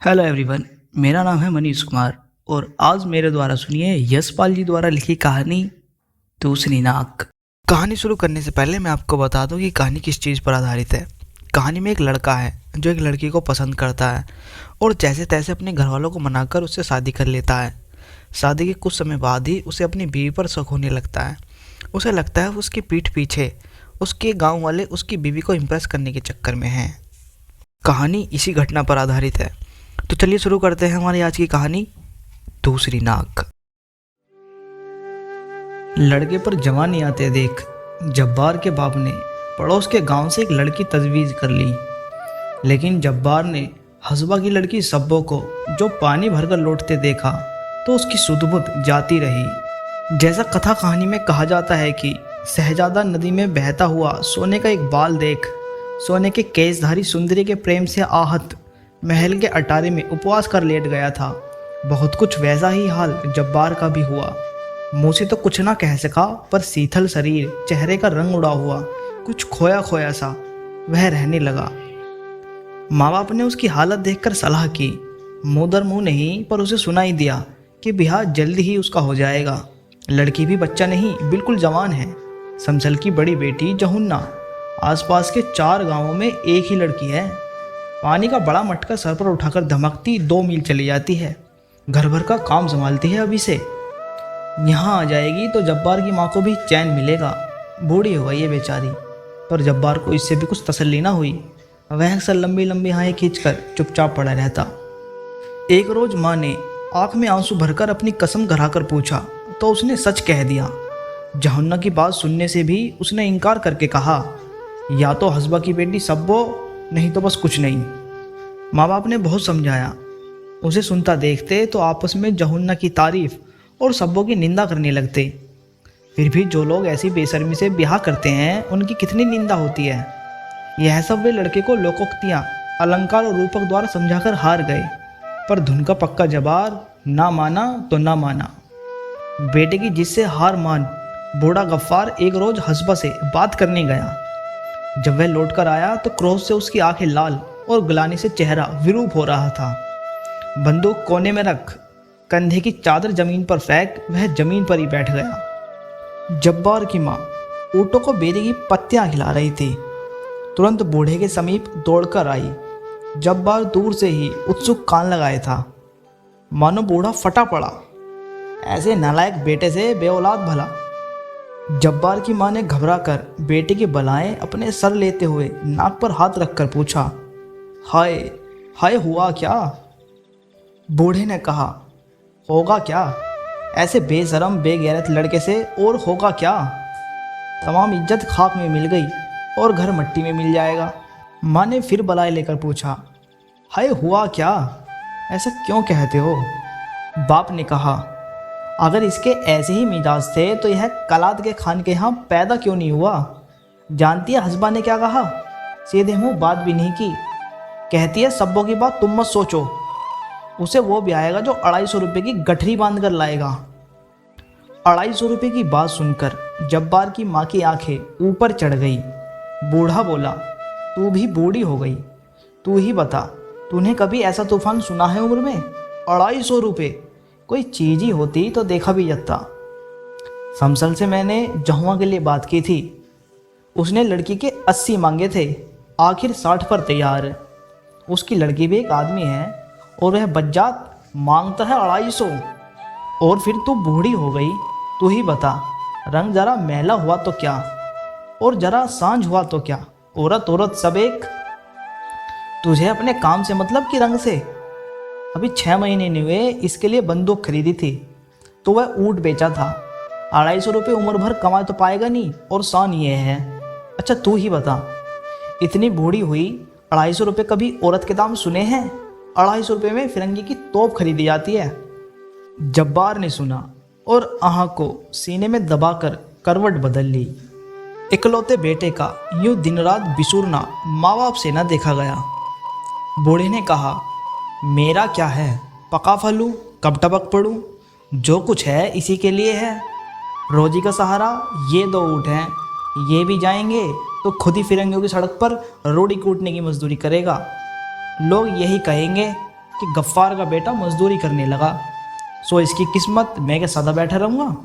Hello everyone. मेरा नाम है मनीष कुमार और आज मेरे द्वारा सुनिए यशपाल जी द्वारा लिखी कहानी दूसरी नाक। कहानी शुरू करने से पहले मैं आपको बता दूं कि कहानी किस चीज़ पर आधारित है। कहानी में एक लड़का है जो एक लड़की को पसंद करता है और जैसे तैसे अपने घर वालों को मनाकर उससे शादी कर लेता है। शादी के कुछ समय बाद ही उसे अपनी बीवी पर शक होने लगता है। उसे लगता है उसकी पीठ पीछे उसके गाँव वाले उसकी बीवी को इम्प्रेस करने के चक्कर में हैं। कहानी इसी घटना पर आधारित है। तो चलिए शुरू करते हैं हमारी आज की कहानी दूसरी नाक। लड़के पर जवानी आते देख जब्बार के बाप ने पड़ोस के गांव से एक लड़की तजवीज़ कर ली, लेकिन जब्बार ने हसबा की लड़की सब्बो को जो पानी भरकर लौटते देखा तो उसकी सुध-बुध जाती रही। जैसा कथा कहानी में कहा जाता है कि शहजादा नदी में बहता हुआ सोने का एक बाल देख सोने के केसधारी सुंदरी के प्रेम से आहत महल के अटारे में उपवास कर लेट गया था। बहुत कुछ वैसा ही हाल जब्बार का भी हुआ। मुँह से तो कुछ ना कह सका, पर शीतल शरीर, चेहरे का रंग उड़ा हुआ, कुछ खोया खोया सा वह रहने लगा। माँ बाप ने उसकी हालत देखकर सलाह की। मुँह दर मुँह नहीं, पर उसे सुनाई दिया कि ब्याह जल्दी ही उसका हो जाएगा। लड़की भी बच्चा नहीं, बिल्कुल जवान है। समसल की बड़ी बेटी जहुन्ना। आसपास के 4 गांवों में एक ही लड़की है। पानी का बड़ा मटका सर पर उठाकर धमकती 2 मील चली जाती है। घर भर का काम संभालती है अभी से। यहाँ आ जाएगी तो जब्बार की माँ को भी चैन मिलेगा। बूढ़ी हो गई है बेचारी, पर जब्बार को इससे भी कुछ तसल्ली ना हुई। वह अक्सर लंबी लंबी हाएं खींचकर चुपचाप पड़ा रहता। एक रोज माँ ने आंख में आंसू भरकर अपनी कसम घराकर पूछा तो उसने सच कह दिया। जहुन्ना की बात सुनने से भी उसने इनकार करके कहा, या तो हसबा की बेटी सब्बो, नहीं तो बस कुछ नहीं। माँ बाप ने बहुत समझाया। उसे सुनता देखते तो आपस में जहुन्ना की तारीफ और सब्बों की निंदा करने लगते। फिर भी जो लोग ऐसी बेशर्मी से ब्याह करते हैं उनकी कितनी निंदा होती है। यह सब वे लड़के को लोकोक्तियाँ, अलंकार और रूपक द्वारा समझाकर हार गए, पर धुन का पक्का जवाब ना माना तो ना माना। बेटे की जिससे हार मान बूढ़ा गफ्फार एक रोज हसबा से बात करने गया। जब वह लौट कर आया तो क्रोध से उसकी आंखें लाल और ग्लानि से चेहरा विरूप हो रहा था। बंदूक कोने में रख, कंधे की चादर जमीन पर फेंक वह जमीन पर ही बैठ गया। जब्बार की माँ ऊँटों को बेरी की पत्तियां खिला रही थी। तुरंत बूढ़े के समीप दौड़कर आई। जब्बार दूर से ही उत्सुक कान लगाए था, मानो बूढ़ा फटा पड़ा। ऐसे नालायक बेटे से बेऔलाद भला। जब्बार की माँ ने घबराकर बेटे की बलाएं अपने सर लेते हुए नाक पर हाथ रखकर पूछा, हाय हाय हुआ क्या? बूढ़े ने कहा, होगा क्या? ऐसे बेशरम बेगैरत लड़के से और होगा क्या? तमाम इज्जत खाक में मिल गई और घर मिट्टी में मिल जाएगा। माँ ने फिर बलाएं लेकर पूछा, हाय हुआ क्या? ऐसा क्यों कहते हो? बाप ने कहा, अगर इसके ऐसे ही मिजाज थे तो यह कलाद के खान के यहाँ पैदा क्यों नहीं हुआ? जानती है हसबा ने क्या कहा? सीधे मुंह बात भी नहीं की। कहती है सब्बों की बात तुम मत सोचो, उसे वो ब्याहेगा जो 250 रुपये की गठरी बांध कर लाएगा। 250 रुपये की बात सुनकर जब्बार की माँ की आंखें ऊपर चढ़ गई। बूढ़ा बोला, तू भी बूढ़ी हो गई, तू ही बता, तूने कभी ऐसा तूफान सुना है उम्र में? 250 रुपये कोई चीज़ ही होती तो देखा भी जाता। समसल से मैंने जहुआ के लिए बात की थी, उसने लड़की के 80 मांगे थे, आखिर 60 पर तैयार है। उसकी लड़की भी एक आदमी है और वह बज्जात मांगता है 250। और फिर तू बूढ़ी हो गई, तू ही बता, रंग जरा मैला हुआ तो क्या और जरा सांझ हुआ तो क्या, औरत औरत सब एक। तुझे अपने काम से मतलब कि रंग से? अभी 6 महीने नहीं हुए इसके लिए बंदूक खरीदी थी तो वह ऊँट बेचा था। 250 रुपये उम्र भर कमा तो पाएगा नहीं, और शान ये है। अच्छा तू ही बता, इतनी बूढ़ी हुई 250 रुपये कभी औरत के दाम सुने हैं? 250 रुपये में फिरंगी की तोप खरीदी जाती है। जब्बार ने सुना और आँख को सीने में दबाकर करवट बदल ली। इकलौते बेटे का यूँ दिन रात बिसूरना माँ बाप से न देखा गया। बूढ़े ने कहा, मेरा क्या है, पका फलूँ कब टपक पड़ूँ, जो कुछ है इसी के लिए है। रोजी का सहारा ये 2 ऊँट हैं, ये भी जाएंगे तो खुद ही फिरंगियों की सड़क पर रोड़ी कूटने की मजदूरी करेगा। लोग यही कहेंगे, कि गफ्फार का बेटा मजदूरी करने लगा, सो इसकी किस्मत मैं क्या सदा बैठा रहूँगा।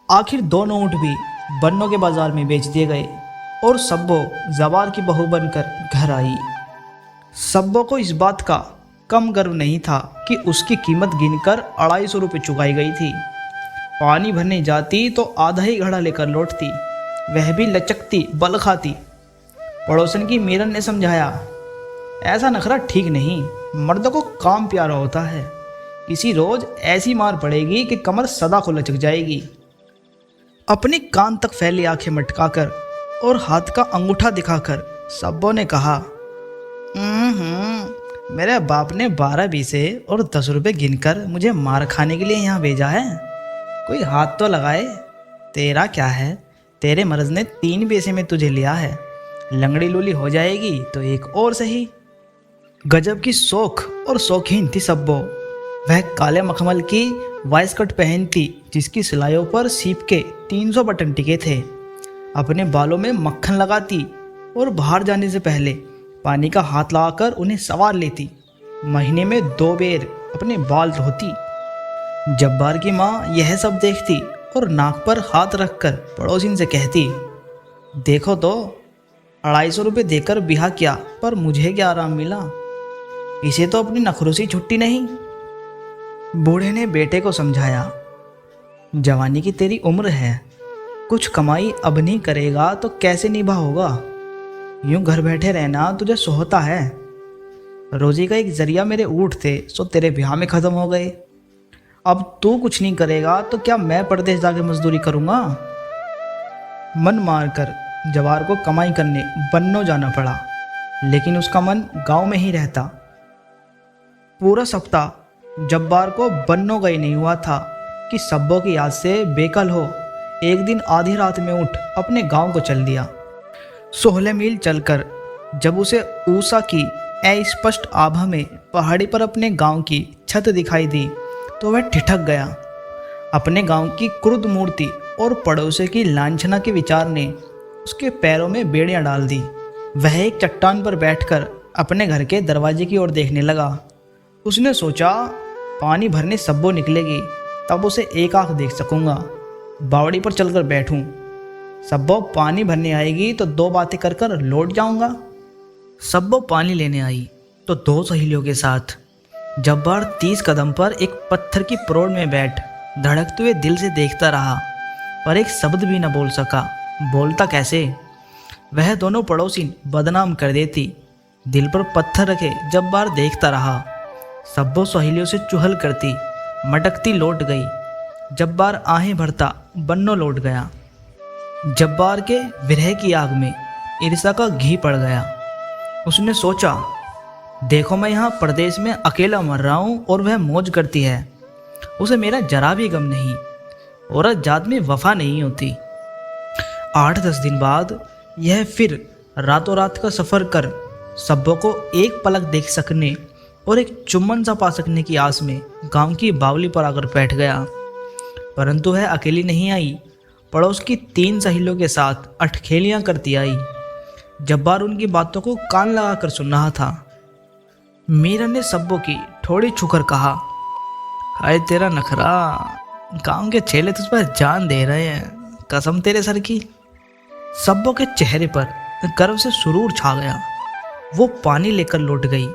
आखिर दोनों ऊँट भी बन्नों के बाजार में बेच दिए गए और सब्बो जवार की बहू बनकर घर आई। सब्बो को इस बात का कम गर्व नहीं था कि उसकी कीमत गिनकर 250 रुपये चुकाई गई थी। पानी भरने जाती तो आधा ही घड़ा लेकर लौटती, वह भी लचकती बल खाती। पड़ोसन की मीरन ने समझाया, ऐसा नखरा ठीक नहीं, मर्दों को काम प्यारा होता है, किसी रोज ऐसी मार पड़ेगी कि कमर सदा को लचक जाएगी। अपनी कान तक फैली आंखें मटकाकर और हाथ का अंगूठा दिखाकर सब्बो ने कहा, मेरे बाप ने 12 बीसे और 10 रुपये गिनकर मुझे मार खाने के लिए यहाँ भेजा है, कोई हाथ तो लगाए। तेरा क्या है, तेरे मर्ज ने 3 पैसे में तुझे लिया है, लंगड़ी लूली हो जाएगी तो एक और सही। गजब की शौक और शौकीन थी सब्बो। वह काले मखमल की वाइसकट पहनती जिसकी सिलाइयों पर सीप के 300 बटन टिके थे। अपने बालों में मक्खन लगाती और बाहर जाने से पहले पानी का हाथ लगाकर उन्हें संवार लेती। महीने में 2 बेर अपने बाल धोती। जब्बार की माँ यह सब देखती और नाक पर हाथ रखकर पड़ोसिन से कहती, देखो तो 250 रुपये देकर ब्याह किया, पर मुझे क्या आराम मिला, इसे तो अपनी नखरुसी छुट्टी नहीं। बूढ़े ने बेटे को समझाया, जवानी की तेरी उम्र है, कुछ कमाई अब नहीं करेगा तो कैसे निभा होगा, यूं घर बैठे रहना तुझे सोहता है। रोजी का एक जरिया मेरे ऊँट थे, सो तेरे ब्याह में ख़त्म हो गए। अब तू कुछ नहीं करेगा तो क्या मैं परदेश जाके मजदूरी करूँगा। मन मारकर जवार को कमाई करने बन्नो जाना पड़ा, लेकिन उसका मन गांव में ही रहता। पूरा सप्ताह जब्बार को बन्नो गई नहीं हुआ था कि सब्बों की याद से बेकल हो एक दिन आधी रात में उठ अपने गांव को चल दिया। 16 मील चलकर जब उसे ऊषा की अस्पष्ट आभा में पहाड़ी पर अपने गांव की छत दिखाई दी तो वह ठिठक गया। अपने गांव की क्रुद्ध मूर्ति और पड़ोसी की लांछना के विचार ने उसके पैरों में बेड़ियां डाल दी। वह एक चट्टान पर बैठकर अपने घर के दरवाजे की ओर देखने लगा। उसने सोचा, पानी भरने सब्बो निकलेगी तब उसे एक आंख देख सकूंगा, बावड़ी पर चलकर बैठूं। सब्बो पानी भरने आएगी तो 2 बातें कर कर लौट जाऊंगा। सब्बो पानी लेने आई तो 2 सहेलियों के साथ। जब्बार 30 कदम पर एक पत्थर की परोड़ में बैठ धड़कते हुए दिल से देखता रहा, पर एक शब्द भी न बोल सका। बोलता कैसे? वह दोनों पड़ोसी बदनाम कर देती। दिल पर पत्थर रखे जब्बार देखता रहा। सब्बो सहेलियों से चुहल करती मटकती लौट गई। जब्बार आहें भरता बन्नो लौट गया। जब्बार के विरह की आग में ईर्ष्या का घी पड़ गया। उसने सोचा, देखो मैं यहाँ परदेश में अकेला मर रहा हूँ और वह मौज करती है, उसे मेरा जरा भी गम नहीं। औरत जात में वफा नहीं होती। 8-10 दिन बाद यह फिर रातों रात का सफ़र कर सब्बों को एक पलक देख सकने और एक चुम्बन सा पा सकने की आस में गांव की बावली पर आकर बैठ गया। परंतु वह अकेली नहीं आई, पड़ोस की 3 सहेलियों के साथ अटखेलियाँ करती आई। जब्बार उनकी बातों को कान लगाकर सुन रहा था। मीरा ने सब्बों की थोड़ी छुकर कहा, हाय तेरा नखरा, गांव के छेले तुझ पर जान दे रहे हैं, कसम तेरे सर की। सब्बों के चेहरे पर गर्व से सुरूर छा गया। वो पानी लेकर लौट गई।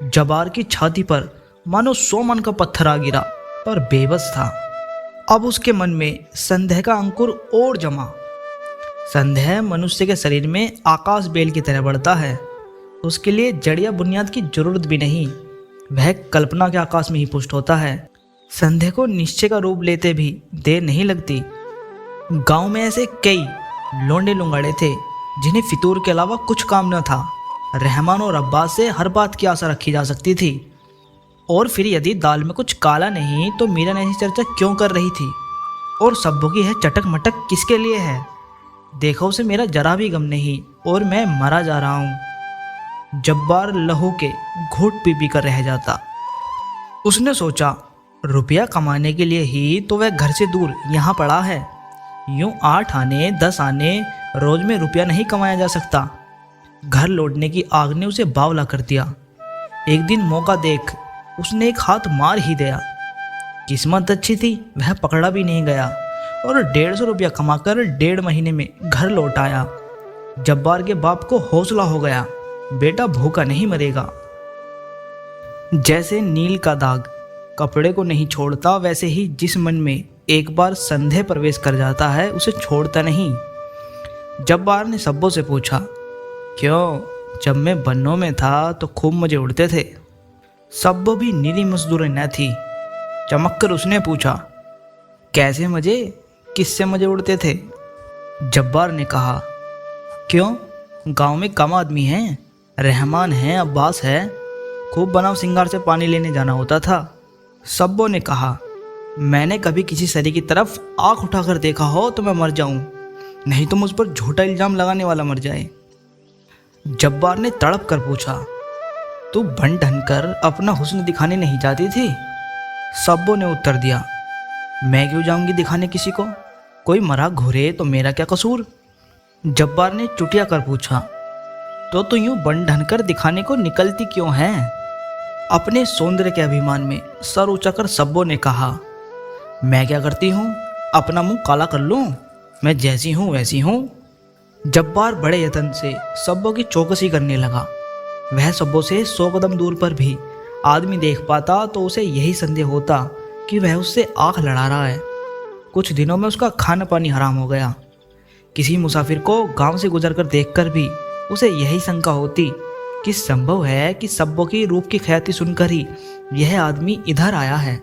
जब्बार की छाती पर मानो 100 मन का पत्थर आ गिरा, पर बेबस था। अब उसके मन में संदेह का अंकुर और जमा। संदेह मनुष्य के शरीर में आकाश बेल की तरह बढ़ता है। उसके लिए जड़िया बुनियाद की जरूरत भी नहीं, वह कल्पना के आकाश में ही पुष्ट होता है। संदेह को निश्चय का रूप लेते भी देर नहीं लगती। गांव में ऐसे कई लोंडे लुंगाड़े थे जिन्हें फितूर के अलावा कुछ काम न था। रहमान और अब्बास से हर बात की आशा रखी जा सकती थी। और फिर यदि दाल में कुछ काला नहीं तो मीरा ऐसी चर्चा क्यों कर रही थी? और सब्बों की है चटक मटक किसके लिए है? देखो उसे मेरा जरा भी गम नहीं और मैं मरा जा रहा हूँ। जब्बार लहू के घूंट पी पी कर रह जाता। उसने सोचा, रुपया कमाने के लिए ही तो वह घर से दूर यहाँ पड़ा है। यूं 8 आने 10 आने रोज में रुपया नहीं कमाया जा सकता। घर लौटने की आग ने उसे बावला कर दिया। एक दिन मौका देख उसने एक हाथ मार ही दिया। किस्मत अच्छी थी, वह पकड़ा भी नहीं गया और 150 रुपया कमाकर 1.5 महीने में घर लौट आया। जब्बार के बाप को हौसला हो गया, बेटा भूखा नहीं मरेगा। जैसे नील का दाग कपड़े को नहीं छोड़ता, वैसे ही जिस मन में एक बार संदेह प्रवेश कर जाता है उसे छोड़ता नहीं। जब्बार ने सब्बों से पूछा, क्यों, जब मैं बन्नों में था तो खूब मजे उड़ते थे। सब्बो भी नीली मजदूर न थी। चमक कर उसने पूछा, कैसे मजे, किससे मजे उड़ते थे। जब्बार ने कहा, क्यों, गांव में कम आदमी हैं, रहमान है, अब्बास है, खूब बनाव सिंगार से पानी लेने जाना होता था। सब्बों ने कहा, मैंने कभी किसी सरी की तरफ आंख उठाकर देखा हो तो मैं मर जाऊं, नहीं तो मुझ पर झूठा इल्जाम लगाने वाला मर जाए। जब्बार ने तड़प कर पूछा, तू बन ढनकर अपना हुस्न दिखाने नहीं जाती थी। सब्बों ने उत्तर दिया, मैं क्यों जाऊंगी दिखाने किसी को, कोई मरा घूरे तो मेरा क्या कसूर। जब्बार ने चुटिया कर पूछा, तो यूं बन ढनकर दिखाने को निकलती क्यों है। अपने सौंदर्य के अभिमान में सर ऊंचा कर सब्बों ने कहा, मैं क्या करती हूँ, अपना मुंह काला कर लूँ, मैं जैसी हूँ वैसी हूँ। जब्बार बड़े यत्न से सब्बों की चौकसी करने लगा। वह सब्बों से 100 कदम दूर पर भी आदमी देख पाता तो उसे यही संदेह होता कि वह उससे आंख लड़ा रहा है। कुछ दिनों में उसका खाना पानी हराम हो गया। किसी मुसाफिर को गांव से गुजरकर देखकर भी उसे यही शंका होती कि संभव है कि सब्बों की रूप की ख्याति सुनकर ही यह आदमी इधर आया है।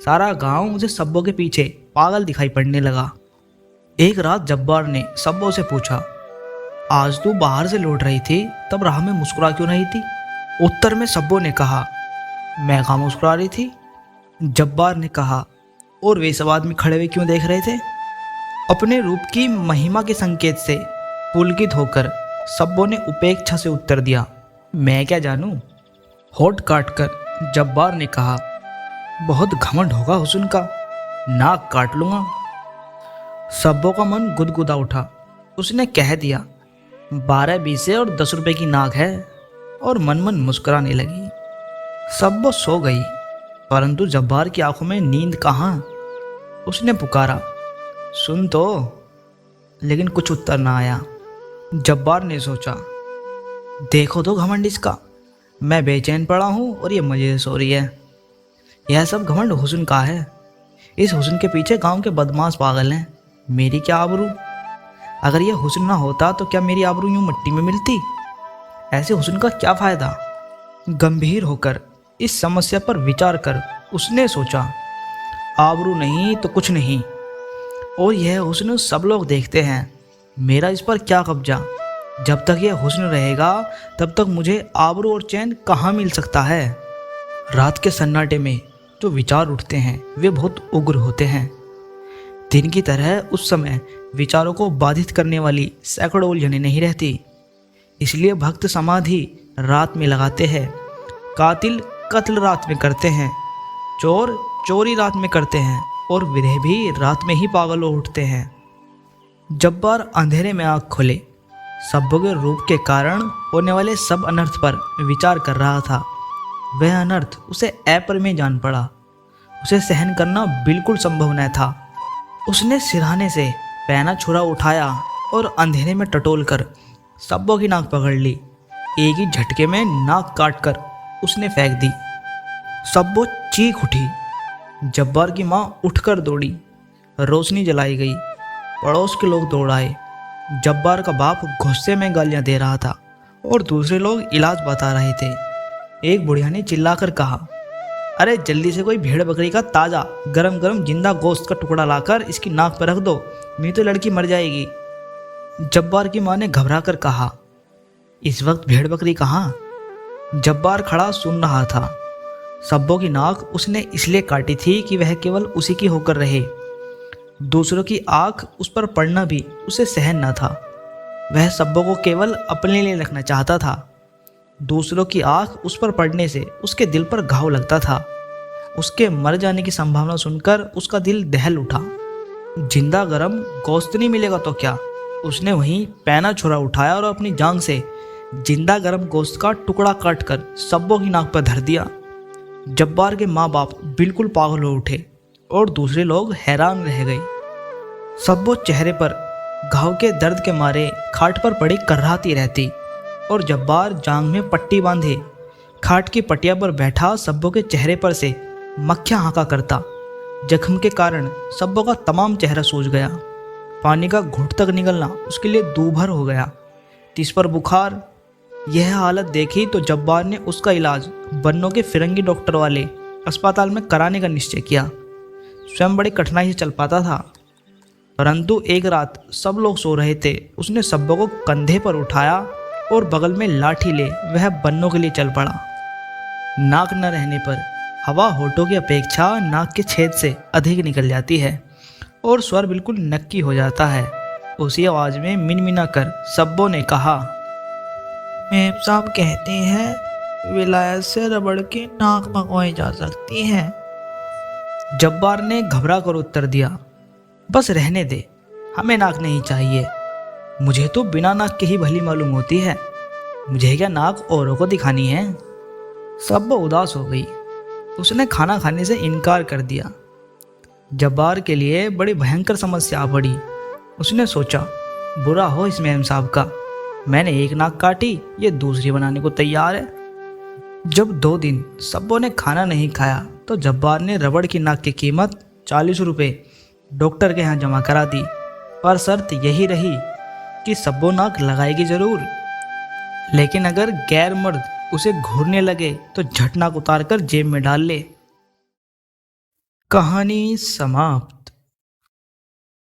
सारा गांव उसे सब्बों के पीछे पागल दिखाई पड़ने लगा। एक रात जब्बार ने सब्बों से पूछा, आज तू बाहर से लौट रही थी, तब राह में मुस्कुरा क्यों रही थी। उत्तर में सब्बों ने कहा, मैं कहाँ मुस्कुरा रही थी। जब्बार ने कहा, और वे सब आदमी खड़े हुए क्यों देख रहे थे। अपने रूप की महिमा के संकेत से पुलकित होकर सब्बों ने उपेक्षा से उत्तर दिया, मैं क्या जानूं। होठ काटकर जब्बार ने कहा, बहुत घमंड होगा हुस्न का, नाक काट लूंगा। सब्बों का मन गुदगुदा उठा। उसने कह दिया, 12 बीसे और 10 रुपए की नाक है, और मन मन मुस्कुराने लगी। सब्बो सो गई, परंतु जब्बार की आंखों में नींद कहाँ। उसने पुकारा, सुन तो, लेकिन कुछ उत्तर ना आया। जब्बार ने सोचा, देखो तो घमंड इसका, मैं बेचैन पड़ा हूँ और ये मजे से सो रही है। यह सब घमंड हुस्न का है। इस हुस्न के पीछे गांव के बदमाश पागल हैं। मेरी क्या आबरू। अगर यह हुस्न ना होता तो क्या मेरी आबरू यूं मिट्टी में मिलती। ऐसे हुस्न का क्या फ़ायदा। गंभीर होकर इस समस्या पर विचार कर उसने सोचा, आबरू नहीं तो कुछ नहीं, और यह हुस्न सब लोग देखते हैं, मेरा इस पर क्या कब्जा। जब तक यह हुस्न रहेगा तब तक मुझे आबरू और चैन कहाँ मिल सकता है। रात के सन्नाटे में जो विचार उठते हैं वे बहुत उग्र होते हैं। दिन की तरह उस समय विचारों को बाधित करने वाली सैकड़ों उलझनें नहीं रहती। इसलिए भक्त समाधि रात में लगाते हैं, कातिल कत्ल रात में करते हैं, चोर चोरी रात में करते हैं, और विरह भी रात में ही पागल हो उठते हैं। जब्बार अंधेरे में आँख खोले सब्बों के रूप के कारण होने वाले सब अनर्थ पर विचार कर रहा था। वह अनर्थ उसे अपरिमेय जान पड़ा। उसे सहन करना बिल्कुल संभव न था। उसने सिरहाने से पैना छुरा उठाया और अंधेरे में टटोल कर सब्बों की नाक पकड़ ली। एक ही झटके में नाक काटकर उसने फेंक दी। सब्बो चीख उठी। जब्बार की माँ उठकर दौड़ी। रोशनी जलाई गई। पड़ोस के लोग दौड़ आए। जब्बार का बाप गुस्से में गालियां दे रहा था और दूसरे लोग इलाज बता रहे थे। एक बुढ़िया ने चिल्लाकर कहा, अरे जल्दी से कोई भेड़ बकरी का ताज़ा गरम गरम जिंदा गोश्त का टुकड़ा लाकर इसकी नाक पर रख दो, नहीं तो लड़की मर जाएगी। जब्बार की माँ ने घबरा कर कहा, इस वक्त भेड़ बकरी कहाँ। जब्बार खड़ा सुन रहा था। सब्बों की नाक उसने इसलिए काटी थी कि वह केवल उसी की होकर रहे। दूसरों की आंख उस पर पड़ना भी उसे सहन न था। वह सब्बों को केवल अपने लिए रखना चाहता था। दूसरों की आंख उस पर पड़ने से उसके दिल पर घाव लगता था। उसके मर जाने की संभावना सुनकर उसका दिल दहल उठा। जिंदा गरम गोश्त नहीं मिलेगा तो क्या। उसने वहीं पैना छुरा उठाया और अपनी जांग से जिंदा गर्म गोश्त का टुकड़ा काट कर सब्बों की नाक पर धर दिया। जब्बार के माँ बाप बिल्कुल पागल हो उठे और दूसरे लोग हैरान रह गए। सब्बो चेहरे पर घाव के दर्द के मारे खाट पर पड़ी कर्राती रहती और जब्बार जांग में पट्टी बांधे खाट की पटिया पर बैठा सब्बों के चेहरे पर से मक्खियाँ हाँका करता। जख्म के कारण सब्बों का तमाम चेहरा सूज गया। पानी का घुट तक निकलना उसके लिए दूभर हो गया। तिस पर बुखार। यह हालत देखी तो जब्बार ने उसका इलाज बन्नों के फिरंगी डॉक्टर वाले अस्पताल में कराने का निश्चय किया। स्वयं बड़ी कठिनाई से चल पाता था, परंतु एक रात सब लोग सो रहे थे। उसने सब्बों को कंधे पर उठाया और बगल में लाठी ले वह बन्नों के लिए चल पड़ा। नाक न रहने पर हवा होठों की अपेक्षा नाक के छेद से अधिक निकल जाती है और स्वर बिल्कुल नक्की हो जाता है। उसी आवाज में मिनमिना कर सब्बों ने कहा, मेम साहब कहते हैं विलायत से रबड़ की नाक मंगवाई जा सकती है। जब्बार ने घबरा कर उत्तर दिया, बस रहने दे, हमें नाक नहीं चाहिए। मुझे तो बिना नाक के ही भली मालूम होती है, मुझे क्या नाक औरों को दिखानी है। सब उदास हो गई। उसने खाना खाने से इनकार कर दिया। जब्बार के लिए बड़ी भयंकर समस्या आ पड़ी। उसने सोचा, बुरा हो इस मेम साहब का, मैंने एक नाक काटी, ये दूसरी बनाने को तैयार है। जब 2 दिन सब्बों ने खाना नहीं खाया तो जब्बार ने रबड़ की नाक की कीमत 40 रुपये डॉक्टर के यहाँ जमा करा दी, पर शर्त यही रही कि सब्बो नाक लगाएगी जरूर, लेकिन अगर गैर मर्द उसे घूरने लगे तो झट नाक उतार कर जेब में डाल ले। कहानी समाप्त।